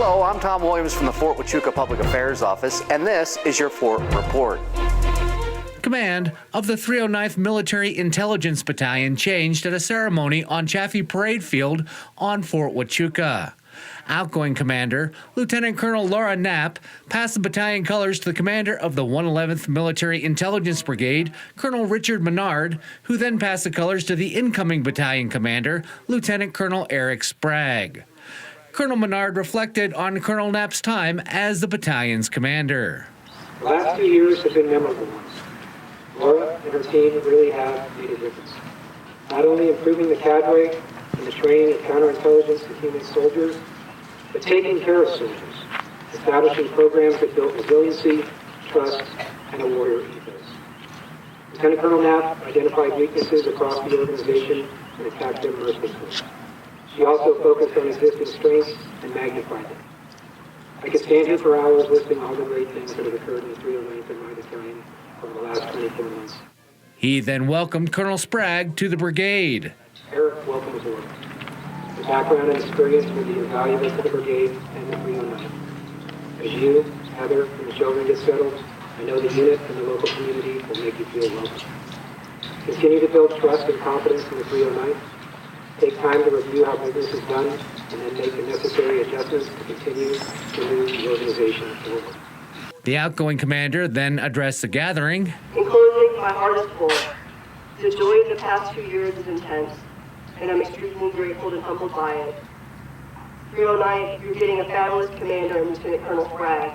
Hello, I'm Tom Williams from the Fort Huachuca Public Affairs Office, and this is your Fort Report. Command of the 309th Military Intelligence Battalion changed at a ceremony on Chaffee Parade Field on Fort Huachuca. Outgoing Commander, Lieutenant Colonel Laura Knapp, passed the battalion colors to the commander of the 111th Military Intelligence Brigade, Colonel Richard Menard, who then passed the colors to the incoming battalion commander, Lieutenant Colonel Eric Sprague. Colonel Menard reflected on Colonel Knapp's time as the battalion's commander. The last 2 years have been memorable ones. Laura and her team really have made a difference. Not only improving the cadre and the training of counterintelligence and human soldiers, but taking care of soldiers, establishing programs that build resiliency, trust, and a warrior ethos. Lieutenant Colonel Knapp identified weaknesses across the organization and attacked them mercilessly. She also focused on existing strengths and magnified them. I could stand here for hours listing all the great things that have occurred in the 309th and my battalion over the last 24 months. He then welcomed Colonel Sprague to the brigade. Eric, welcome aboard. Your background and experience will be invaluable to the brigade and the 309th. As you, Heather, and the children get settled, I know the unit and the local community will make you feel welcome. Continue to build trust and confidence in the 309th. Take time to review how business is done, and then make the necessary adjustments to continue to move the organization forward. The outgoing commander then addressed the gathering. In closing, my heart is full. The joy of the past 2 years is intense, and I'm extremely grateful and humbled by it. 309th, you're getting a fabulous commander in Lieutenant Colonel Sprague.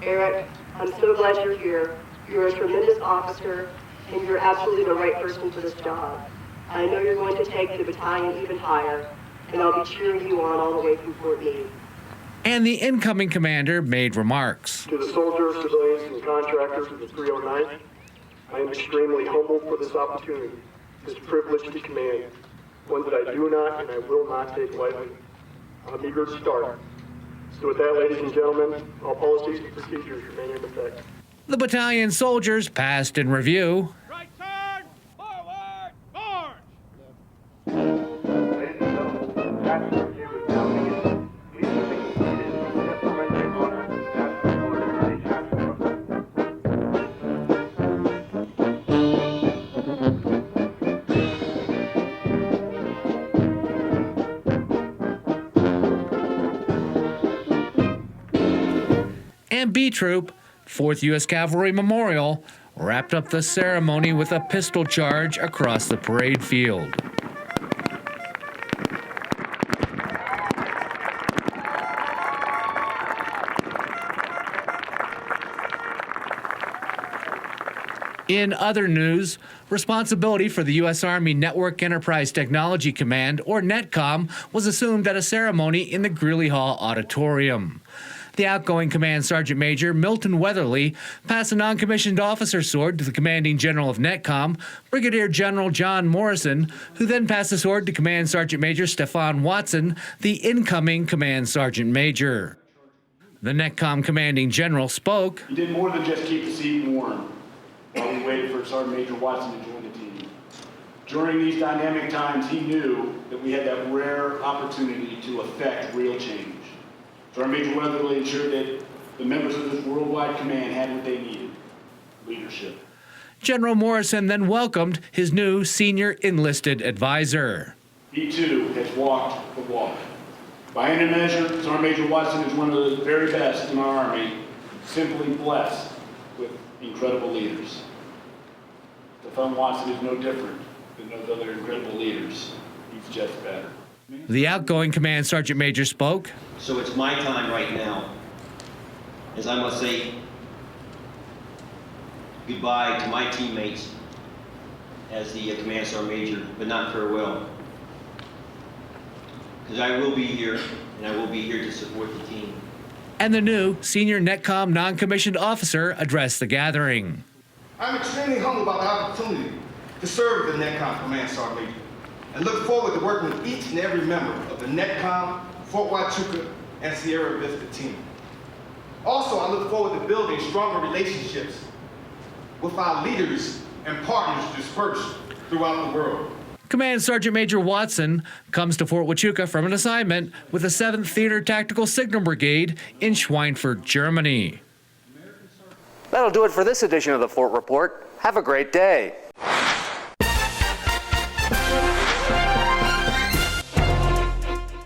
Eric, I'm so glad you're here. You're a tremendous officer, and you're absolutely the right person for this job. I know you're going to take the battalion even higher, and I'll be cheering you on all the way from Fort Meade. And the incoming commander made remarks. To the soldiers, civilians, and contractors of the 309th, I am extremely humbled for this opportunity, this privilege to command, one that I do not and I will not take lightly. I'm eager to start. So with that, ladies and gentlemen, all policies and procedures remain in effect. The battalion soldiers passed in review. Right turn! Forward! March! Ladies and gentlemen, task review is now beginning. Please remain seated and implement your order as per the order of the task And B Troop, 4th U.S. Cavalry Memorial, wrapped up the ceremony with a pistol charge across the parade field. In other news, responsibility for the U.S. Army Network Enterprise Technology Command, or NETCOM, was assumed at a ceremony in the Greeley Hall Auditorium. The outgoing Command Sergeant Major, Milton Weatherly, passed a non-commissioned officer sword to the commanding general of NETCOM, Brigadier General John Morrison, who then passed the sword to Command Sergeant Major Stefan Watson, the incoming Command Sergeant Major. The NETCOM commanding general spoke. He did more than just keep the seat warm while we waited for Sergeant Major Watson to join the team. During these dynamic times, he knew that we had that rare opportunity to effect real change. Sergeant Major Weatherly ensured that the members of this worldwide command had what they needed: leadership. General Morrison then welcomed his new senior enlisted advisor. He too has walked the walk. By any measure, Sergeant Major Watson is one of the very best in our Army, simply blessed with incredible leaders. Stefan Watson is no different than those other incredible leaders. He's just better. The outgoing Command Sergeant Major spoke. So it's my time right now, as I must say goodbye to my teammates as the Command Sergeant Major, but not farewell. Because I will be here, and I will be here to support the team. And the new senior NETCOM non-commissioned officer addressed the gathering. I'm extremely humbled about the opportunity to serve as the NETCOM Command Sergeant Major, and look forward to working with each and every member of the NETCOM, Fort Huachuca, and Sierra Vista team. Also, I look forward to building stronger relationships with our leaders and partners dispersed throughout the world. Command Sergeant Major Watson comes to Fort Huachuca from an assignment with the 7th Theater Tactical Signal Brigade in Schweinfurt, Germany. That'll do it for this edition of the Fort Report. Have a great day.